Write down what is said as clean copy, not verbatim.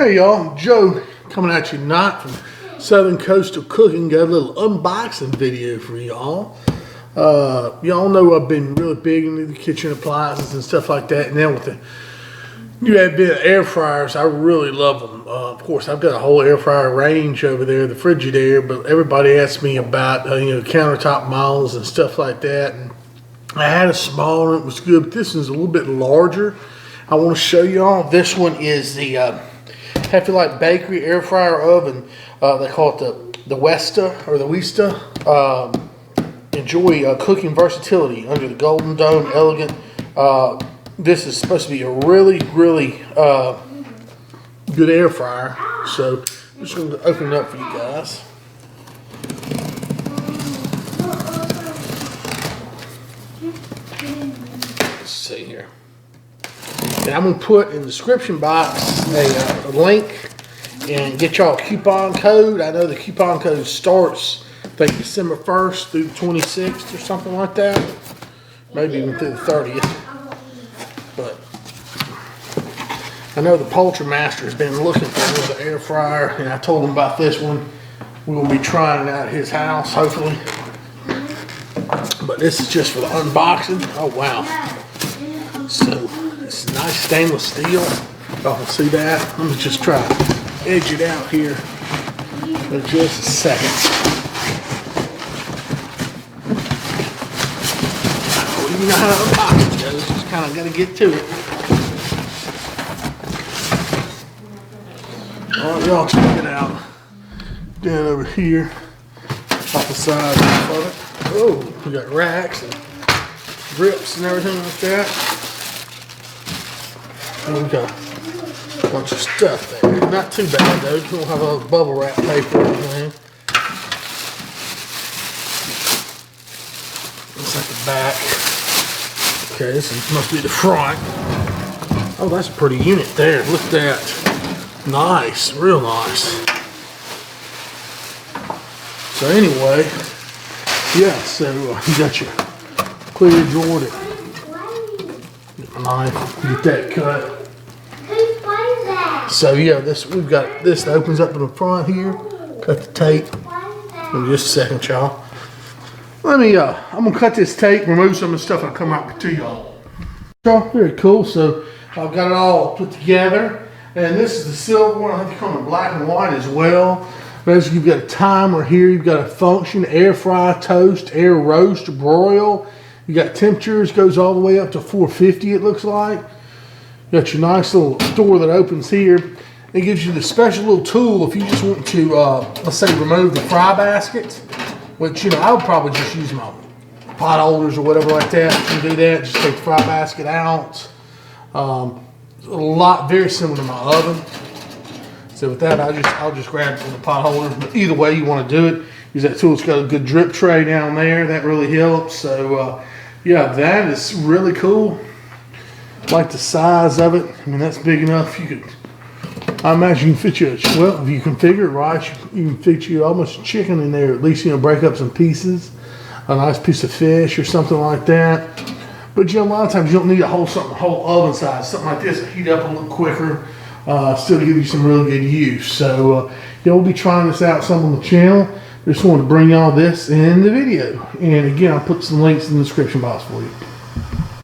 Hey y'all, Joe coming at you tonight from Southern Coastal Cooking. Got a little unboxing video for y'all. Y'all know I've been really big into the kitchen appliances and stuff like that. Now with the new advent of air fryers, I really love them. Of course, I've got a whole air fryer range over there, the Frigidaire, but everybody asks me about countertop models and stuff like that. And I had a small one, it was good, but this one's a little bit larger. I want to show y'all. This one is the Hefty Light Bakery air fryer oven. They call it the Weesta or the Weesta. Enjoy cooking versatility under the Golden Dome Elegant. This is supposed to be a really good air fryer. So I'm just going to open it up for you guys. Let's see here. And I'm going to put in the description box a link and get y'all a coupon code. I know the coupon code starts, I think, December 1st through the 26th or something like that. Maybe even through the 30th. But I know the Poultry Master has been looking for another air fryer, and I told him about this one. We're going to be trying it out at his house, hopefully. But this is just for the unboxing. Oh, wow. So, it's nice stainless steel. Y'all can see that. Let me just try to edge it out here for just a second. Well, you know how to unbox it goes. Just kind of got to get to it. Alright, y'all check it out. Down over here, off the side of it. Oh, we got racks and grips and everything like that. And we got a bunch of stuff there. Not too bad though. You don't have a bubble wrap paper or anything. Looks like the back. Okay, this must be the front. Oh, that's a pretty unit there. Look at that. Nice, real nice. So anyway, yeah. So you got your clear drawer. Get my knife. Get that cut. So yeah, we've got this that opens up in the front here. Cut the tape. In just a second, y'all. I'm gonna cut this tape, remove some of the stuff, and come out to y'all. So very cool. So I've got it all put together, and this is the silver one. I think they come in black and white as well. Basically, you've got a timer here. You've got a function: air fry, toast, air roast, broil. You got temperatures, goes all the way up to 450. It looks like. You got your nice little door that opens here. It gives you the special little tool if you just want to, let's say, remove the fry basket, which, I would probably just use my pot holders or whatever like that. You can do that, just take the fry basket out. Very similar to my oven. So with that, I'll just grab it from the pot holder. But either way you want to do it, use that tool. It's got a good drip tray down there. That really helps. So, yeah, that is really cool. Like the size of it. I mean, that's big enough. I imagine you can fit you, well, if you configure it right, you can fit you almost a chicken in there. At least, break up some pieces. A nice piece of fish or something like that. But, a lot of times you don't need a whole oven size. Something like this will heat up a little quicker. Still give you some really good use. So, we'll be trying this out some on the channel. Just wanted to bring y'all this in the video. And again, I'll put some links in the description box for you.